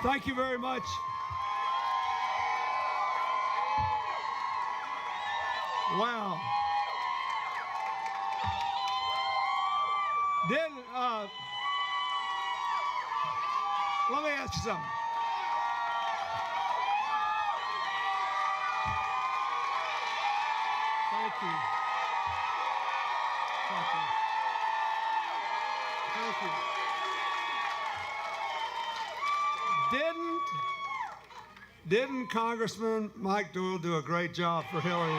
Thank you very much. Wow. Let me ask you something. Thank you. Thank you. Thank you. Didn't Congressman Mike Doyle do a great job for Hillary?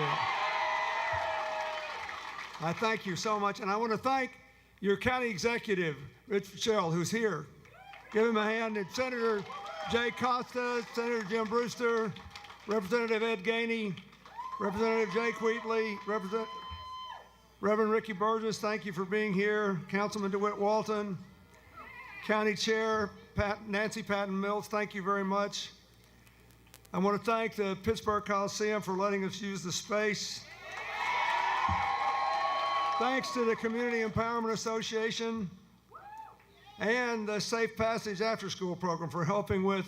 I thank you so much, and I want to thank your county executive, Rich Fitzgerald, who's here. Give him a hand. And Senator Jay Costa, Senator Jim Brewster, Representative Ed Gainey, Representative Jake Wheatley, Reverend Ricky Burgess, thank you for being here. Councilman DeWitt Walton, County Chair Nancy Patton Mills, thank you very much. I want to thank the Pittsburgh Coliseum for letting us use the space. Thanks to the Community Empowerment Association and the Safe Passage After School Program for helping with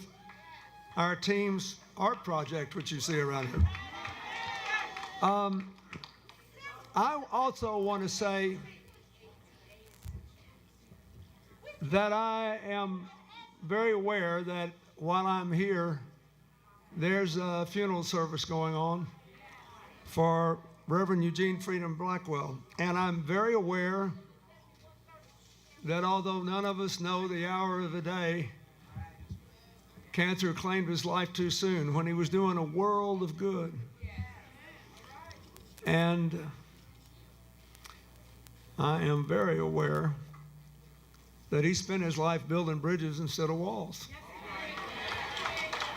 our team's art project, which you see around here. I also want to say that I am very aware that while I'm here, there's a funeral service going on for Reverend Eugene Freedom Blackwell. And I'm very aware that although none of us know the hour of the day, cancer claimed his life too soon when he was doing a world of good. And I am very aware that he spent his life building bridges instead of walls.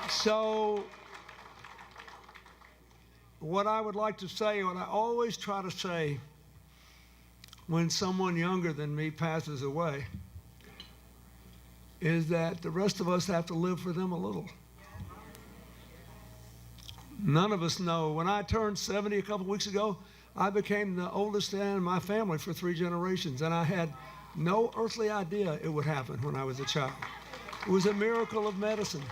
So what I would like to say, what I always try to say when someone younger than me passes away, is that the rest of us have to live for them a little. None of us know. When I turned 70 a couple weeks ago, I became the oldest man in my family for 3 generations, and I had no earthly idea it would happen when I was a child. It was a miracle of medicine.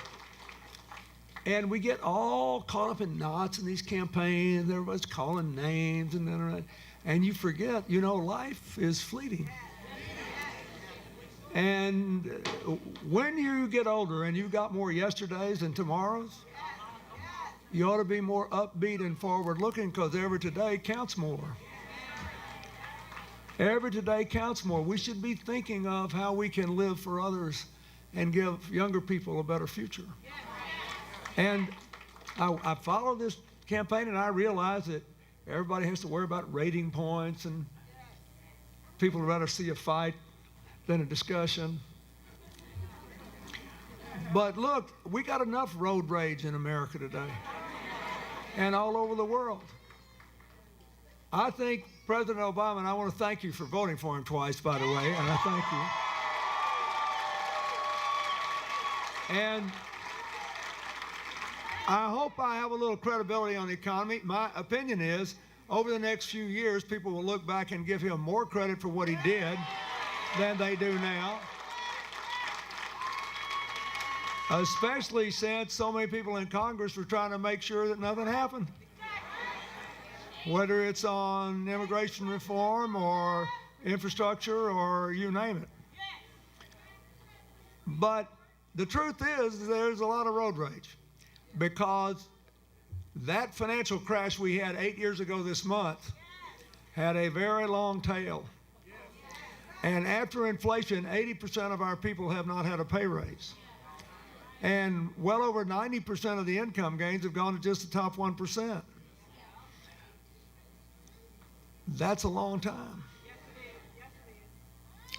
And we get all caught up in knots in these campaigns, everybody's calling names, and you forget, you know, life is fleeting. And when you get older and you've got more yesterdays than tomorrows, you ought to be more upbeat and forward looking, because every today counts more. Every today counts more. We should be thinking of how we can live for others and give younger people a better future. And I follow this campaign, and I realize that everybody has to worry about rating points, and people would rather see a fight than a discussion. But look, we got enough road rage in America today and all over the world. I think President Obama, and I want to thank you for voting for him twice, by the way, and I thank you. And I hope I have a little credibility on the economy. My opinion is, over the next few years, people will look back and give him more credit for what he did than they do now. Especially since so many people in Congress were trying to make sure that nothing happened. Whether it's on immigration reform or infrastructure or you name it. But the truth is, there's a lot of road rage, because that financial crash we had 8 years ago this month had a very long tail. And after inflation, 80% of our people have not had a pay raise. And well over 90% of the income gains have gone to just the top 1%. That's a long time.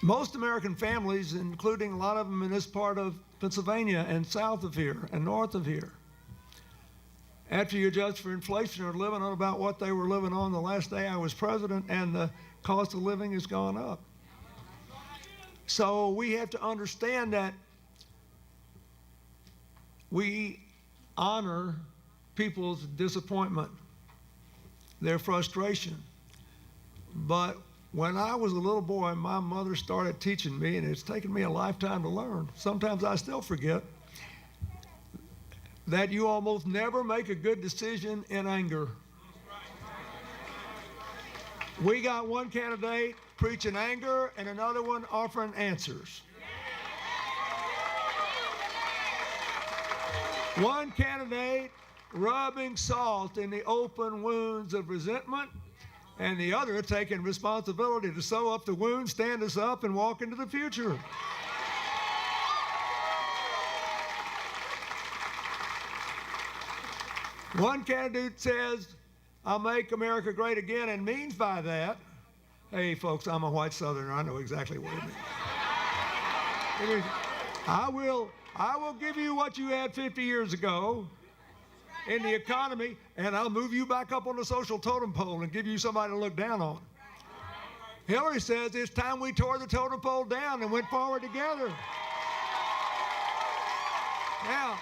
Most American families, including a lot of them in this part of Pennsylvania and south of here and north of here, after you adjust for inflation, are living on about what they were living on the last day I was president, and the cost of living has gone up. So we have to understand that we honor people's disappointment, their frustration. But when I was a little boy, my mother started teaching me, and it's taken me a lifetime to learn. Sometimes I still forget. that you almost never make a good decision in anger. We got one candidate preaching anger and another one offering answers. One candidate rubbing salt in the open wounds of resentment, and the other taking responsibility to sew up the wounds, stand us up, and walk into the future. One candidate says, I'll make America great again, and means by that, hey folks, I'm a white Southerner, I know exactly what it means. I will give you what you had 50 years ago in the economy, and I'll move you back up on the social totem pole and give you somebody to look down on. Hillary says it's time we tore the totem pole down and went forward together. Now,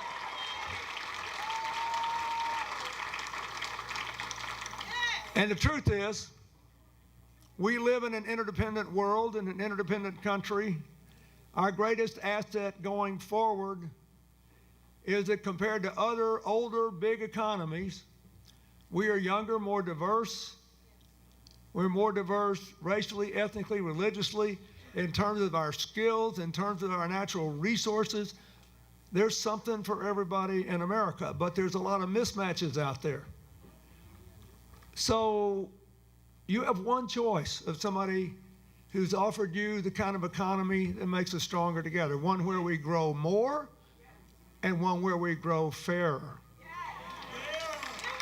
and the truth is, we live in an interdependent world, in an interdependent country. Our greatest asset going forward is that compared to other older big economies, we are younger, more diverse. We're more diverse racially, ethnically, religiously, in terms of our skills, in terms of our natural resources. There's something for everybody in America, but there's a lot of mismatches out there. So you have one choice of somebody who's offered you the kind of economy that makes us stronger together, one where we grow more and one where we grow fairer.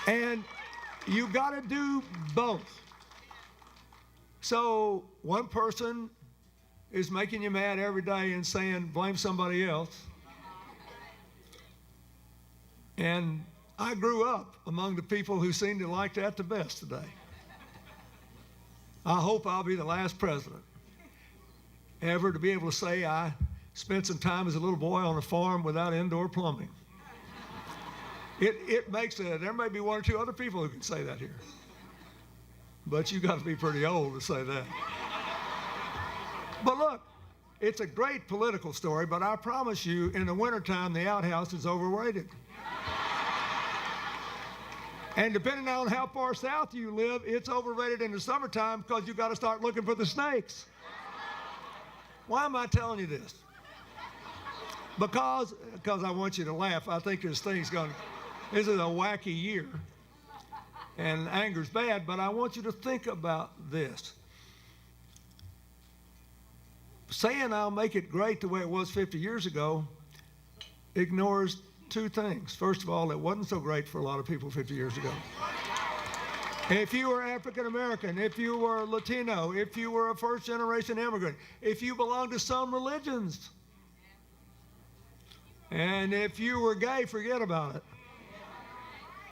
And you got to do both. So one person is making you mad every day and saying, blame somebody else. And I grew up among the people who seem to like that the best today. I hope I'll be the last president ever to be able to say I spent some time as a little boy on a farm without indoor plumbing. It makes it, there may be one or two other people who can say that here. But you got to be pretty old to say that. But look, it's a great political story, but I promise you, in the wintertime, the outhouse is overrated. And depending on how far south you live, it's overrated in the summertime because you've got to start looking for the snakes. Why am I telling you this? Because I want you to laugh. I think this is a wacky year. And anger's bad, but I want you to think about this. Saying I'll make it great the way it was 50 years ago ignores two things. First of all, it wasn't so great for a lot of people 50 years ago. If you were African American, if you were Latino, if you were a first generation immigrant, if you belonged to some religions, and if you were gay, forget about it.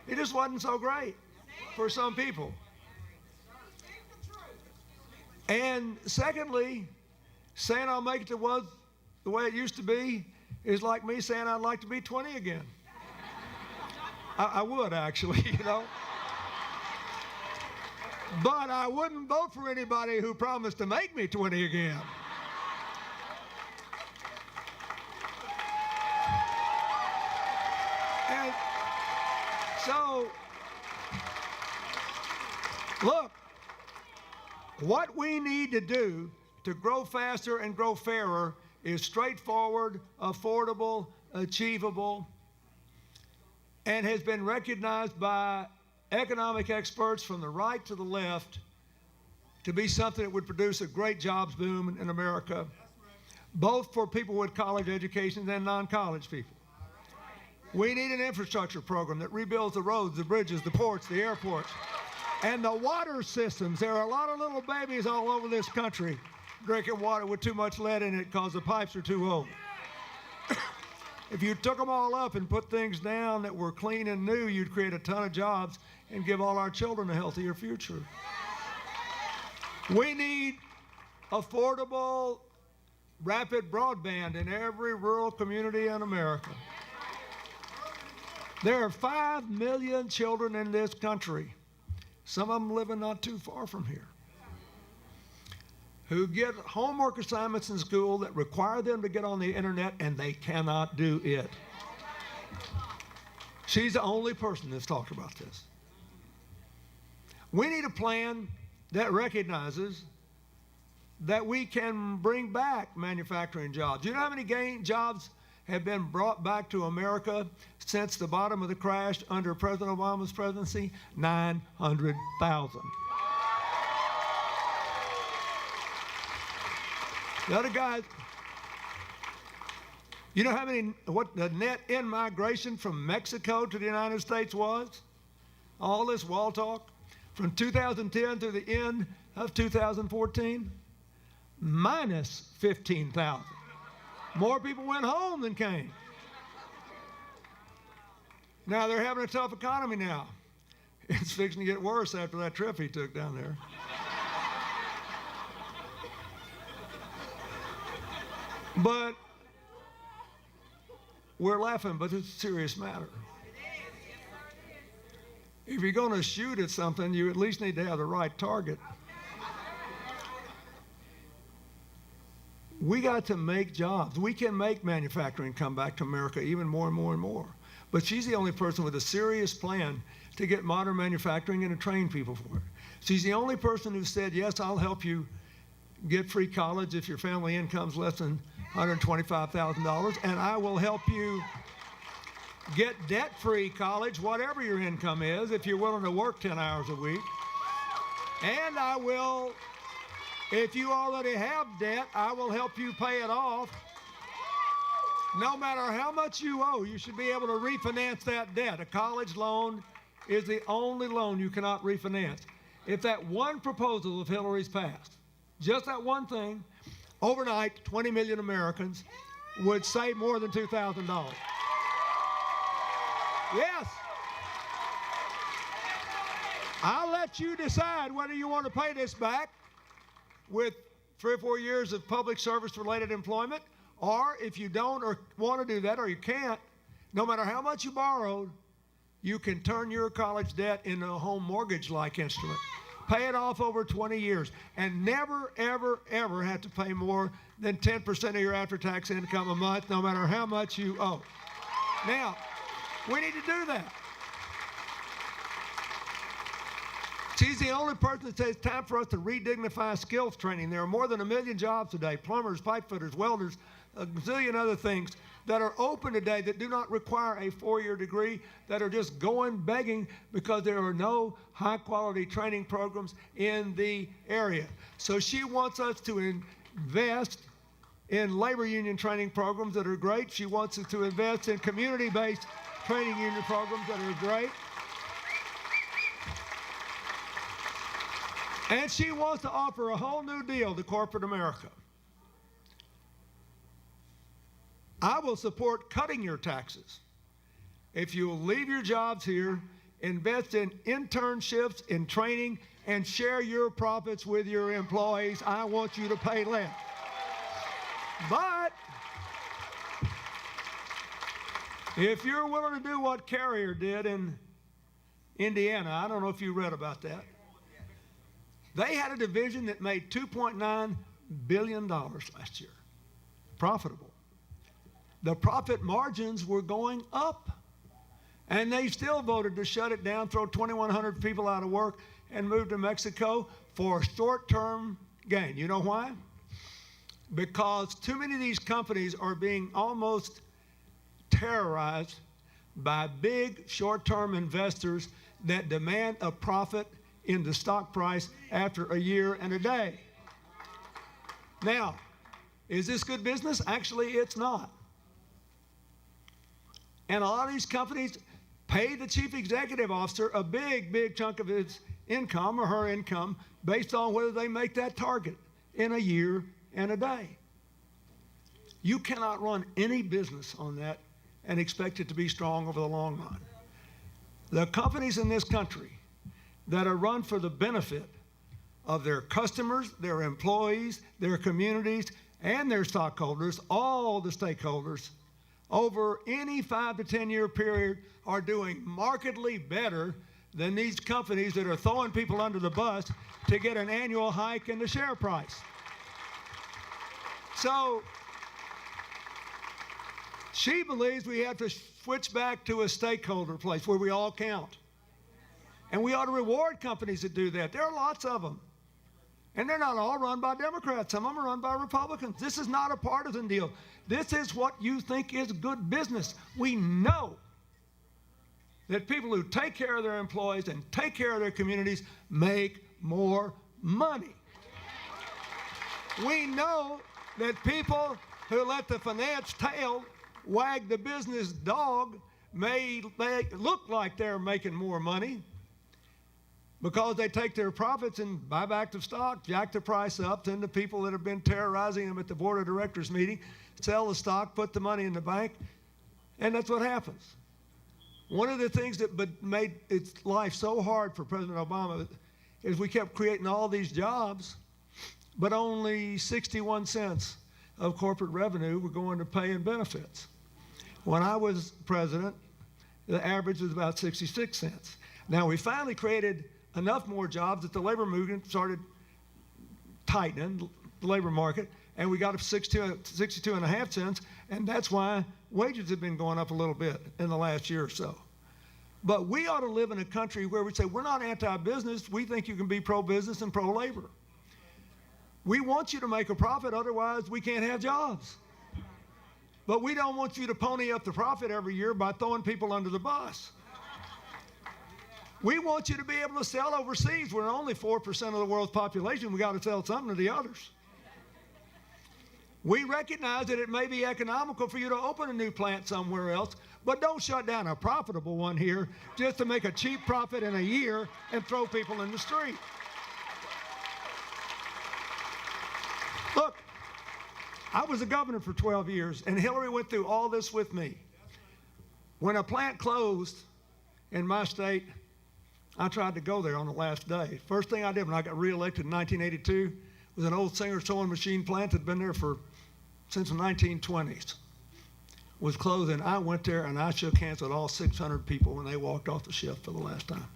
It just wasn't so great for some people. And secondly, saying I'll make it to was the way it used to be is like me saying I'd like to be 20 again. I would actually, you know. But I wouldn't vote for anybody who promised to make me 20 again. And so, look, what we need to do to grow faster and grow fairer is straightforward, affordable, achievable, and has been recognized by economic experts from the right to the left to be something that would produce a great jobs boom in America, both for people with college educations and non-college people. We need an infrastructure program that rebuilds the roads, the bridges, the ports, the airports, and the water systems. There are a lot of little babies all over this country drinking water with too much lead in it because the pipes are too old. If you took them all up and put things down that were clean and new, you'd create a ton of jobs and give all our children a healthier future. We need affordable, rapid broadband in every rural community in America. There are 5 million children in this country, some of them living not too far from here, who get homework assignments in school that require them to get on the internet, and they cannot do it. She's the only person that's talked about this. We need a plan that recognizes that we can bring back manufacturing jobs. Do you know how many jobs have been brought back to America since the bottom of the crash under President Obama's presidency? 900,000. The other guys, you know what the net in-migration from Mexico to the United States was? All this wall talk from 2010 to the end of 2014? Minus 15,000. More people went home than came. Now they're having a tough economy now. It's fixing to get worse after that trip he took down there. But we're laughing, but it's a serious matter. If you're going to shoot at something, you at least need to have the right target. We got to make jobs. We can make manufacturing come back to America even more and more and more. But she's the only person with a serious plan to get modern manufacturing and to train people for it. She's the only person who said, yes, I'll help you get free college if your family income's less than $125,000, and I will help you get debt-free college, whatever your income is, if you're willing to work 10 hours a week. And I will, if you already have debt, I will help you pay it off. No matter how much you owe, you should be able to refinance that debt. A college loan is the only loan you cannot refinance. If that one proposal of Hillary's passed, just that one thing, overnight, 20 million Americans would save more than $2,000. Yes. I'll let you decide whether you want to pay this back with 3 or 4 years of public service-related employment, or if you don't or want to do that or you can't, no matter how much you borrowed, you can turn your college debt into a home mortgage-like instrument. Pay it off over 20 years and never, ever, ever have to pay more than 10% of your after-tax income a month, no matter how much you owe. Now, we need to do that. She's the only person that says it's time for us to redignify skills training. There are more than 1 million jobs today, plumbers, pipe fitters, welders, a gazillion other things that are open today that do not require a 4-year degree, that are just going begging because there are no high-quality training programs in the area. So she wants us to invest in labor union training programs that are great. She wants us to invest in community-based training union programs that are great. And she wants to offer a whole new deal to corporate America. I will support cutting your taxes if you will leave your jobs here, invest in internships, in training, and share your profits with your employees. I want you to pay less. But if you're willing to do what Carrier did in Indiana, I don't know if you read about that. They had a division that made $2.9 billion last year, profitable. The profit margins were going up, and they still voted to shut it down, throw 2,100 people out of work, and move to Mexico for short-term gain. You know why? Because too many of these companies are being almost terrorized by big short-term investors that demand a profit in the stock price after a year and a day. Now, is this good business? Actually, it's not. And a lot of these companies pay the chief executive officer a big, big chunk of his income or her income based on whether they make that target in a year and a day. You cannot run any business on that and expect it to be strong over the long run. The companies in this country that are run for the benefit of their customers, their employees, their communities, and their stockholders, all the stakeholders, over any 5 to 10 year period are doing markedly better than these companies that are throwing people under the bus to get an annual hike in the share price. So She believes we have to switch back to a stakeholder place where we all count. And we ought to reward companies that do that. There are lots of them. And they're not all run by Democrats. Some of them are run by Republicans. This is not a partisan deal. This is what you think is good business. We know that people who take care of their employees and take care of their communities make more money. We know that people who let the finance tail wag the business dog may look like they're making more money because they take their profits and buy back the stock, jack the price up, send the people that have been terrorizing them at the board of directors meeting, sell the stock, put the money in the bank, and that's what happens. One of the things that made its life so hard for President Obama is we kept creating all these jobs, but only 61 cents of corporate revenue were going to pay and benefits. When I was president, the average was about 66 cents. Now, we finally created enough more jobs that the labor movement started tightening the labor market, and we got up 62.5 cents, and that's why wages have been going up a little bit in the last year or so. But we ought to live in a country where we say, we're not anti-business, we think you can be pro-business and pro-labor. We want you to make a profit, otherwise we can't have jobs. But we don't want you to pony up the profit every year by throwing people under the bus. We want you to be able to sell overseas. We're only 4% of the world's population. We got to sell something to the others. We recognize that it may be economical for you to open a new plant somewhere else, but don't shut down a profitable one here just to make a cheap profit in a year and throw people in the street. Look, I was a governor for 12 years, and Hillary went through all this with me. When a plant closed in my state, I tried to go there on the last day. First thing I did when I got reelected in 1982 was an old Singer sewing machine plant that had been there since the 1920s. Was closing. I went there and I shook hands with all 600 people when they walked off the shift for the last time.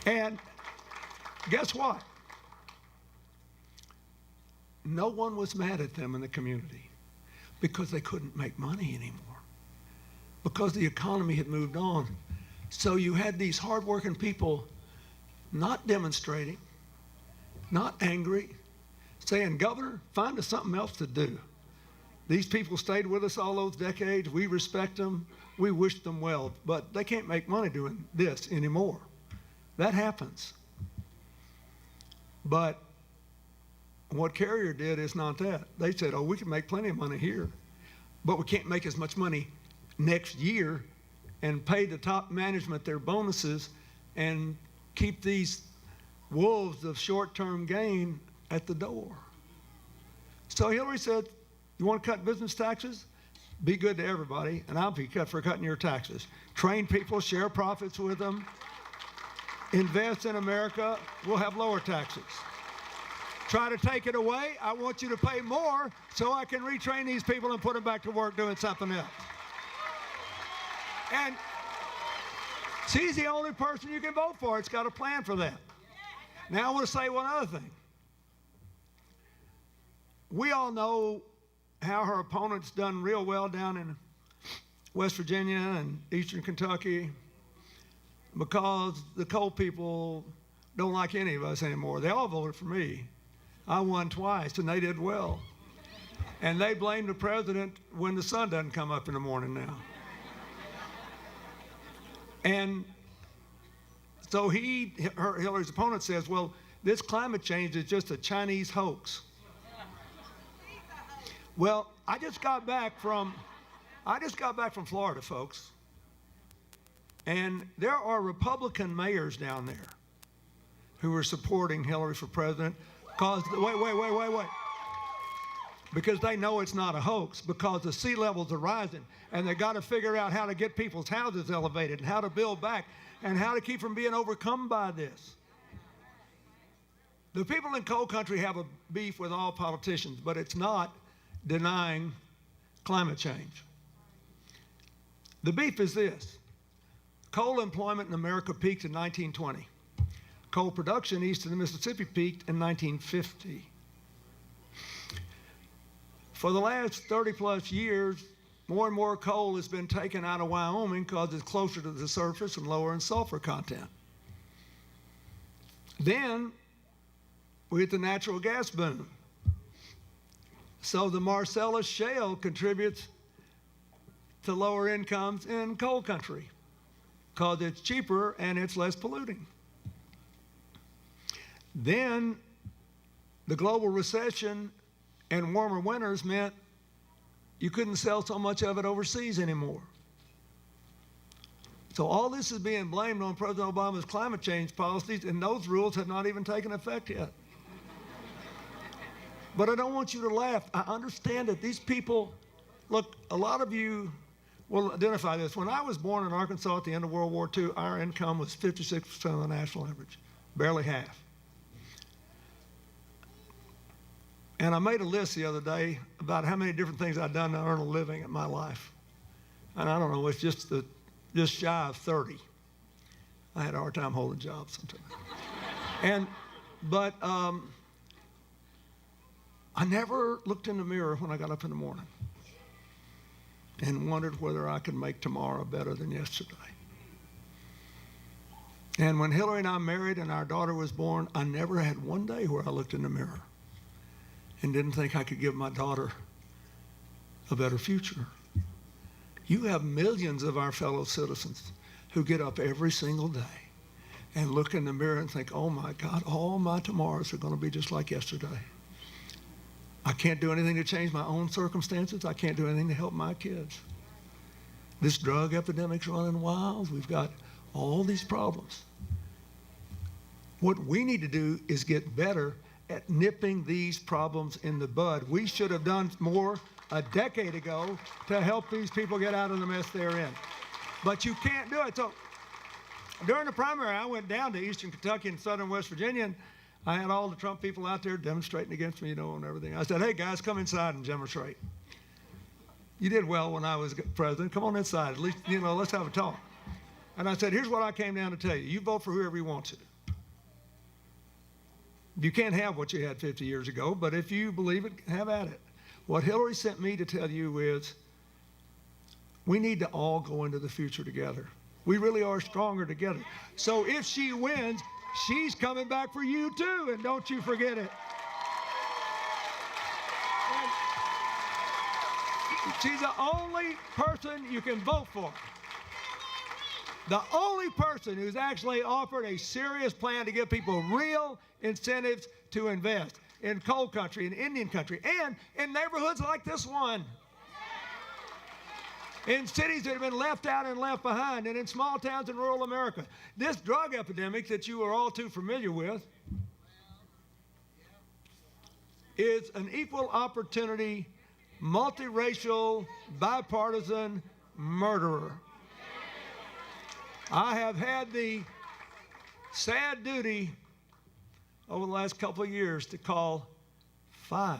And guess what? No one was mad at them in the community because they couldn't make money anymore, because the economy had moved on. So you had these hardworking people not demonstrating, not angry, saying, Governor, find us something else to do. These people stayed with us all those decades. We respect them. We wish them well. But they can't make money doing this anymore. That happens. But what Carrier did is not that. They said, oh, we can make plenty of money here, but we can't make as much money next year and pay the top management their bonuses and keep these wolves of short-term gain at the door. So Hillary said, you want to cut business taxes? Be good to everybody, and I'll be cut for cutting your taxes. Train people, share profits with them, invest in America, we'll have lower taxes. Try to take it away, I want you to pay more so I can retrain these people and put them back to work doing something else. And she's the only person you can vote for. It's got a plan for that. Now I want to say one other thing. We all know how her opponent's done real well down in West Virginia and Eastern Kentucky because the coal people don't like any of us anymore. They all voted for me. I won twice, and they did well. And they blame the president when the sun doesn't come up in the morning now. And so Hillary's opponent says, well, this climate change is just a Chinese hoax. Well, I just got back from Florida, folks. And there are Republican mayors down there who are supporting Hillary for president because, wait. Because they know it's not a hoax, because the sea levels are rising and they got to figure out how to get people's houses elevated and how to build back and how to keep from being overcome by this. The people in coal country have a beef with all politicians, but it's not denying climate change. The beef is this. Coal employment in America peaked in 1920. Coal production east of the Mississippi peaked in 1950. For the last 30 plus years, more and more coal has been taken out of Wyoming because it's closer to the surface and lower in sulfur content. Then we hit the natural gas boom. So the Marcellus Shale contributes to lower incomes in coal country because it's cheaper and it's less polluting. Then the global recession and warmer winters meant you couldn't sell so much of it overseas anymore. So all this is being blamed on President Obama's climate change policies, and those rules have not even taken effect yet. But I don't want you to laugh. I understand that these people, look, a lot of you will identify this. When I was born in Arkansas at the end of World War II, our income was 56% of the national average, barely half. And I made a list the other day about how many different things I'd done to earn a living in my life. And I don't know, it's just shy of 30. I had a hard time holding jobs sometimes. But I never looked in the mirror when I got up in the morning and wondered whether I could make tomorrow better than yesterday. And when Hillary and I married and our daughter was born, I never had one day where I looked in the mirror and didn't think I could give my daughter a better future. You have millions of our fellow citizens who get up every single day and look in the mirror and think, oh my God, all my tomorrows are going to be just like yesterday. I can't do anything to change my own circumstances. I can't do anything to help my kids. This drug epidemic's running wild. We've got all these problems. What we need to do is get better at nipping these problems in the bud. We should have done more a decade ago to help these people get out of the mess they're in. But you can't do it. So during the primary, I went down to eastern Kentucky and southern West Virginia, and I had all the Trump people out there demonstrating against me, and everything. I said, hey, guys, come inside and demonstrate. You did well when I was president. Come on inside. At least, let's have a talk. And I said, here's what I came down to tell you. You vote for whoever you want to. You can't have what you had 50 years ago, but if you believe it, have at it. What Hillary sent me to tell you is we need to all go into the future together. We really are stronger together. So if she wins, she's coming back for you too, and don't you forget it. She's the only person you can vote for. The only person who's actually offered a serious plan to give people real incentives to invest in coal country, in Indian country, and in neighborhoods like this one. In cities that have been left out and left behind, and in small towns in rural America. This drug epidemic that you are all too familiar with is an equal opportunity, multiracial, bipartisan murderer. I have had the sad duty over the last couple of years to call 5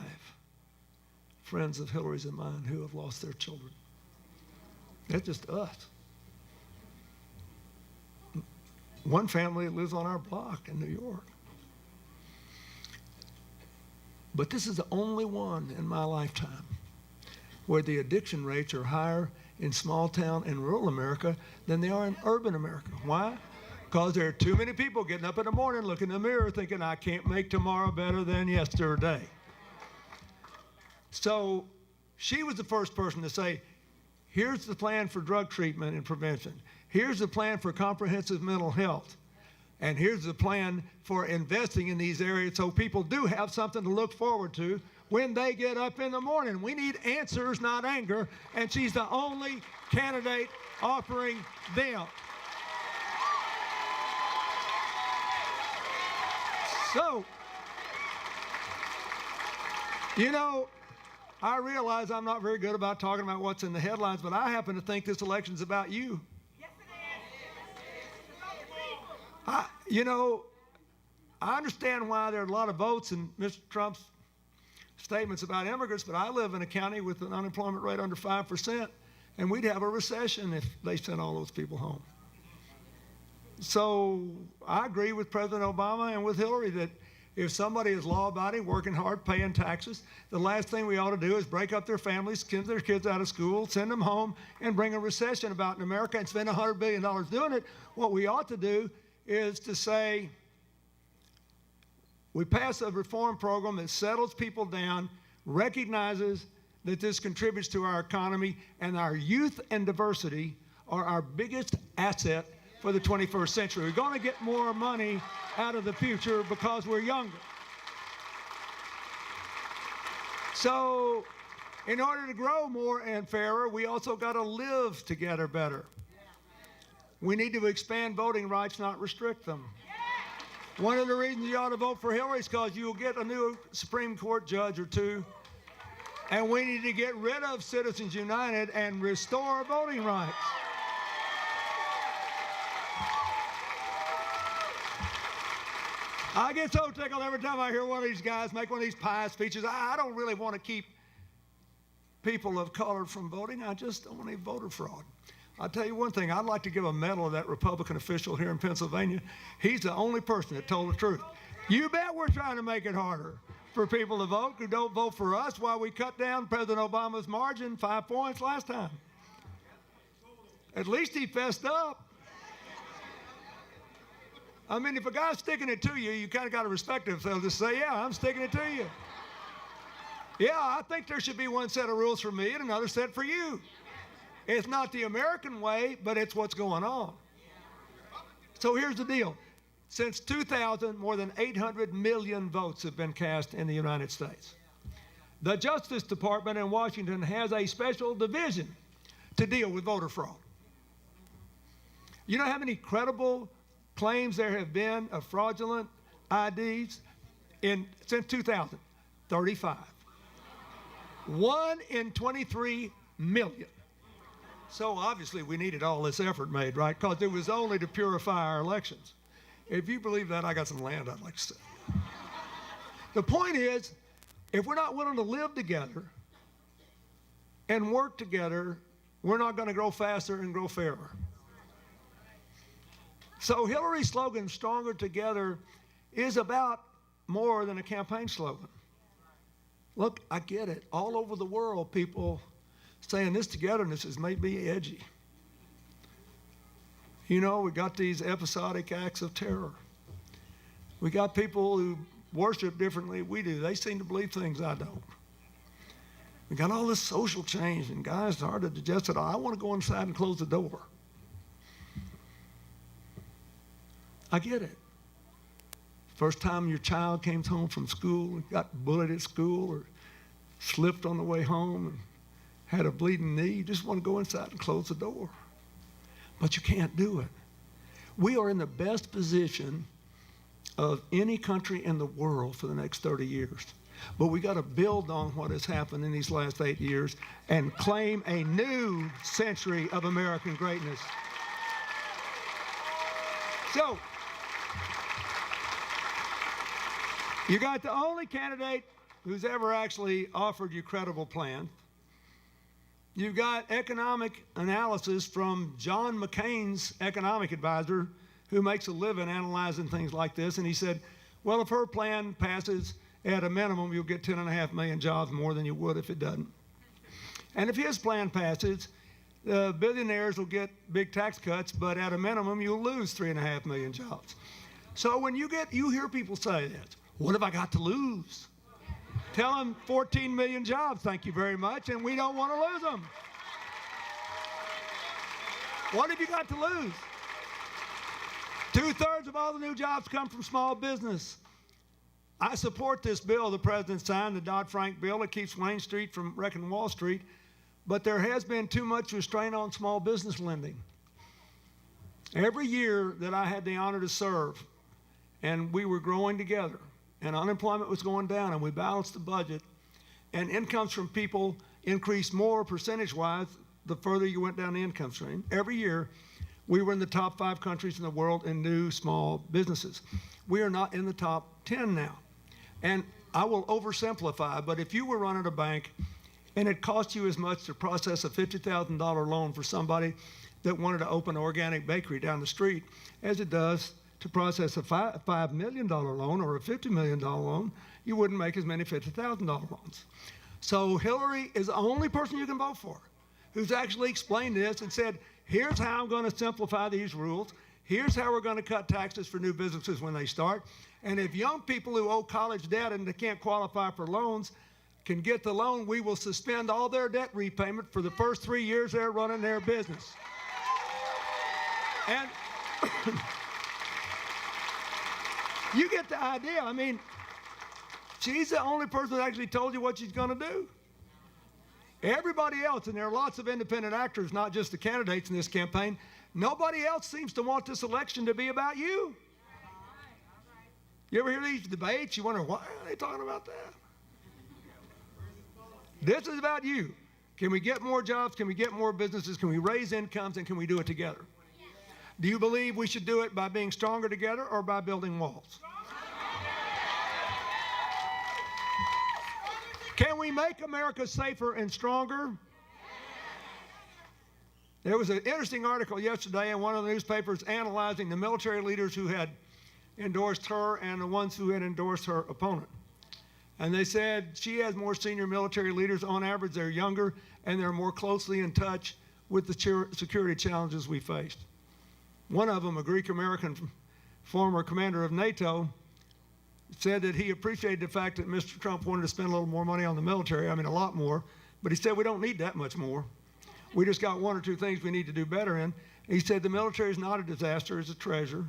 friends of Hillary's and mine who have lost their children. That's just us. One family lives on our block in New York. But this is the only one in my lifetime where the addiction rates are higher in small town and rural America than they are in urban America. Why? Because there are too many people getting up in the morning, looking in the mirror, thinking, I can't make tomorrow better than yesterday. So she was the first person to say, here's the plan for drug treatment and prevention. Here's the plan for comprehensive mental health. And here's the plan for investing in these areas so people do have something to look forward to when they get up in the morning. We need answers, not anger, and she's the only candidate offering them. So, I realize I'm not very good about talking about what's in the headlines, but I happen to think this election's about you. Yes, it is. I understand why there are a lot of votes in Mr. Trump's statements about immigrants, but I live in a county with an unemployment rate under 5%, and we'd have a recession if they sent all those people home. So I agree with President Obama and with Hillary that If somebody is law-abiding, working hard, paying taxes, the last thing we ought to do is break up their families, send their kids out of school, send them home, and bring a recession about in America and spend $100 billion doing it. What we ought to do is to say, we pass a reform program that settles people down, recognizes that this contributes to our economy, and our youth and diversity are our biggest asset for the 21st century. We're going to get more money out of the future because we're younger. So in order to grow more and fairer, we also got to live together better. We need to expand voting rights, not restrict them. One of the reasons you ought to vote for Hillary is because you'll get a new Supreme Court judge or two. And we need to get rid of Citizens United and restore voting rights. I get so tickled every time I hear one of these guys make one of these pie speeches. I don't really want to keep people of color from voting. I just don't want any voter fraud. I'll tell you one thing. I'd like to give a medal to that Republican official here in Pennsylvania. He's the only person that told the truth. You bet we're trying to make it harder for people to vote who don't vote for us while we cut down President Obama's margin 5 points last time. At least he fessed up. I mean, if a guy's sticking it to you, you kind of got to respect him. So just say, yeah, I'm sticking it to you. Yeah, I think there should be one set of rules for me and another set for you. It's not the American way, but it's what's going on. So here's the deal. Since 2000, more than 800 million votes have been cast in the United States. The Justice Department in Washington has a special division to deal with voter fraud. You know how many credible claims there have been of fraudulent IDs since 2000? 35. 1 in 23 million. So obviously we needed all this effort made, right? Because it was only to purify our elections. If you believe that, I got some land I'd like to say. The point is, if we're not willing to live together and work together, we're not going to grow faster and grow fairer. So Hillary's slogan, Stronger Together, is about more than a campaign slogan. Look, I get it. All over the world, people saying this togetherness is maybe edgy. You know, we got these episodic acts of terror. We got people who worship differently than we do. They seem to believe things I don't. We got all this social change, and guys, it's hard to digest it all. I want to go inside and close the door. I get it. First time your child came home from school and got bullied at school or slipped on the way home and had a bleeding knee, you just want to go inside and close the door. But you can't do it. We are in the best position of any country in the world for the next 30 years. But we got to build on what has happened in these last 8 years and claim a new century of American greatness. So, you got the only candidate who's ever actually offered you credible plan. You've got economic analysis from John McCain's economic advisor, who makes a living analyzing things like this. And he said, well, if her plan passes, at a minimum, you'll get 10.5 million jobs more than you would if it doesn't. And if his plan passes, the billionaires will get big tax cuts, but at a minimum, you'll lose 3.5 million jobs. So when you hear people say that, what have I got to lose? Tell them 14 million jobs, thank you very much, and we don't want to lose them. What have you got to lose? 2/3 of all the new jobs come from small business. I support this bill the president signed, the Dodd-Frank bill. It keeps Wayne Street from wrecking Wall Street, but there has been too much restraint on small business lending. Every year that I had the honor to serve, and we were growing together, and unemployment was going down, and we balanced the budget, and incomes from people increased more percentage-wise the further you went down the income stream. Every year, we were in the top 5 countries in the world in new small businesses. We are not in the top 10 now. And I will oversimplify, but if you were running a bank and it cost you as much to process a $50,000 loan for somebody that wanted to open an organic bakery down the street as it does to process a $5 million loan or a $50 million loan, you wouldn't make as many $50,000 loans. So Hillary is the only person you can vote for who's actually explained this and said, here's how I'm going to simplify these rules. Here's how we're going to cut taxes for new businesses when they start. And if young people who owe college debt and they can't qualify for loans can get the loan, we will suspend all their debt repayment for the first 3 years they're running their business. And you get the idea. I mean, she's the only person that actually told you what she's going to do. Everybody else, and there are lots of independent actors, not just the candidates in this campaign, nobody else seems to want this election to be about you. You ever hear these debates? You wonder, why are they talking about that? This is about you. Can we get more jobs? Can we get more businesses? Can we raise incomes? And can we do it together? Do you believe we should do it by being stronger together or by building walls? Can we make America safer and stronger? There was an interesting article yesterday in one of the newspapers analyzing the military leaders who had endorsed her and the ones who had endorsed her opponent. And they said she has more senior military leaders. On average, they're younger and they're more closely in touch with the security challenges we faced. One of them, a Greek-American former commander of NATO, said that he appreciated the fact that Mr. Trump wanted to spend a little more money on the military, I mean a lot more, but he said we don't need that much more. We just got one or two things we need to do better in. He said the military is not a disaster, it's a treasure,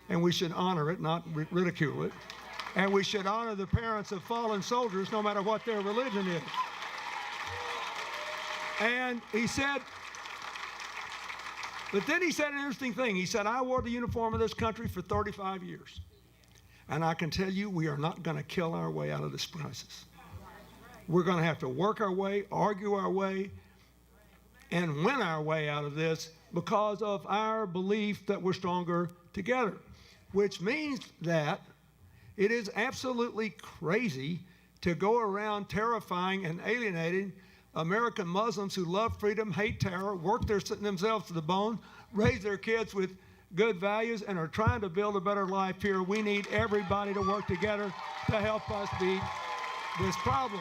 and we should honor it, not ridicule it. And we should honor the parents of fallen soldiers no matter what their religion is. And he said, but then he said an interesting thing. He said, I wore the uniform of this country for 35 years. And I can tell you, we are not going to kill our way out of this crisis. We're going to have to work our way, argue our way, and win our way out of this because of our belief that we're stronger together, which means that it is absolutely crazy to go around terrifying and alienating American Muslims who love freedom, hate terror, work themselves to the bone, raise their kids with good values, and are trying to build a better life here. We need everybody to work together to help us beat this problem.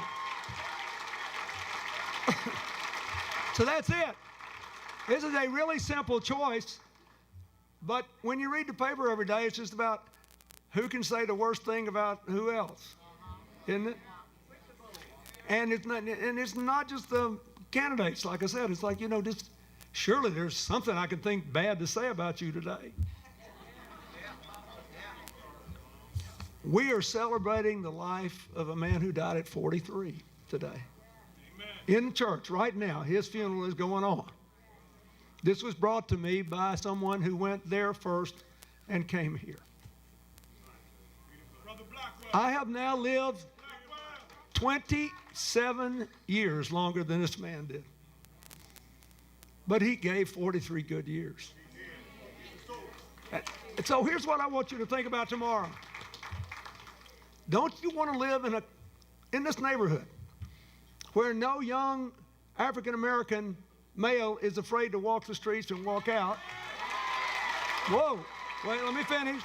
So that's it. This is a really simple choice, but when you read the paper every day, it's just about who can say the worst thing about who else, isn't it? And it's not just the candidates. Like I said, it's like, you know, just surely there's something I can think bad to say about you today. We are celebrating the life of a man who died at 43 today. Amen. In church right now. His funeral is going on. This was brought to me by someone who went there first and came here. I have now lived 27 years longer than this man did. But he gave 43 good years. And so here's what I want you to think about tomorrow. Don't you want to live in this neighborhood where no young African-American male is afraid to walk the streets and walk out? Whoa, wait, let me finish.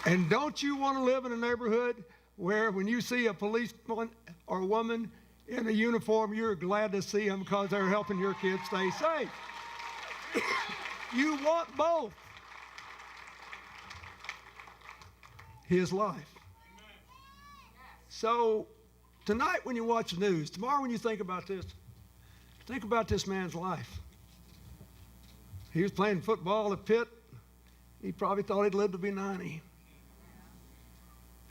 And don't you want to live in a neighborhood where when you see a policeman or a woman in a uniform, you're glad to see them because they're helping your kids stay safe? You want both. His life. So tonight when you watch the news, tomorrow when you think about this man's life. He was playing football at Pitt. He probably thought he'd live to be 90.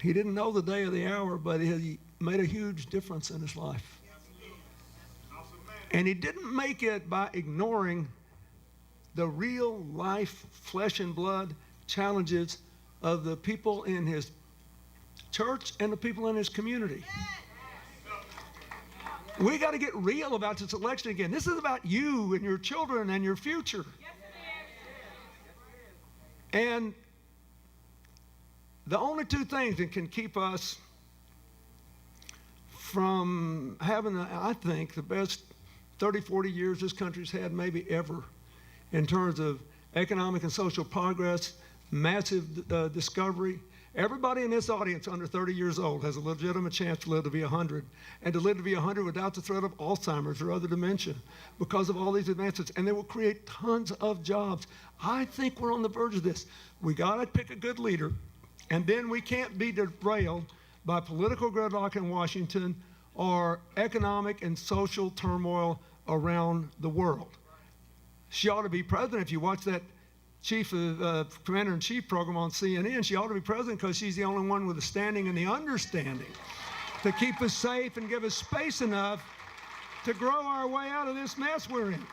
He didn't know the day or the hour, but he made a huge difference in his life. And he didn't make it by ignoring the real life, flesh and blood challenges of the people in his church and the people in his community. We got to get real about this election again. This is about you and your children and your future. And the only two things that can keep us from having, I think, the best 30, 40 years this country's had maybe ever in terms of economic and social progress, massive discovery. Everybody in this audience under 30 years old has a legitimate chance to live to be 100, and to live to be 100 without the threat of Alzheimer's or other dementia because of all these advances, and they will create tons of jobs. I think we're on the verge of this. We gotta pick a good leader, and then we can't be derailed by political gridlock in Washington or economic and social turmoil around the world. She ought to be president. If you watch that Commander-in-Chief program on CNN, she ought to be president because she's the only one with the standing and the understanding to keep us safe and give us space enough to grow our way out of this mess we're in.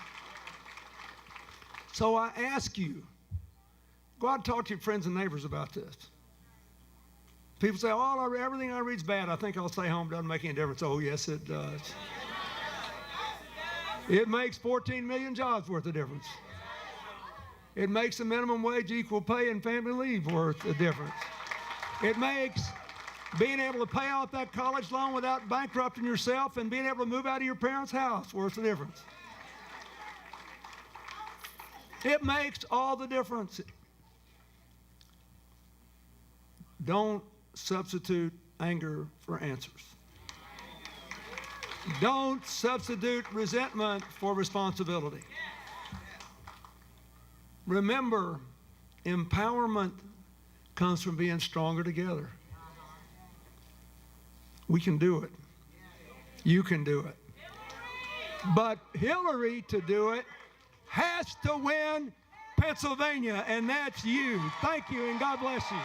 So I ask you, go out and talk to your friends and neighbors about this. People say, oh, everything I read's bad. I think I'll stay home. Doesn't make any difference. Oh, yes, it does. It makes 14 million jobs worth of difference. It makes the minimum wage, equal pay, and family leave worth a difference. It makes being able to pay off that college loan without bankrupting yourself and being able to move out of your parents' house worth a difference. It makes all the difference. Don't substitute anger for answers. Don't substitute resentment for responsibility. Remember, empowerment comes from being stronger together. We can do it. You can do it. But Hillary, to do it, has to win Pennsylvania, and that's you. Thank you, and God bless you.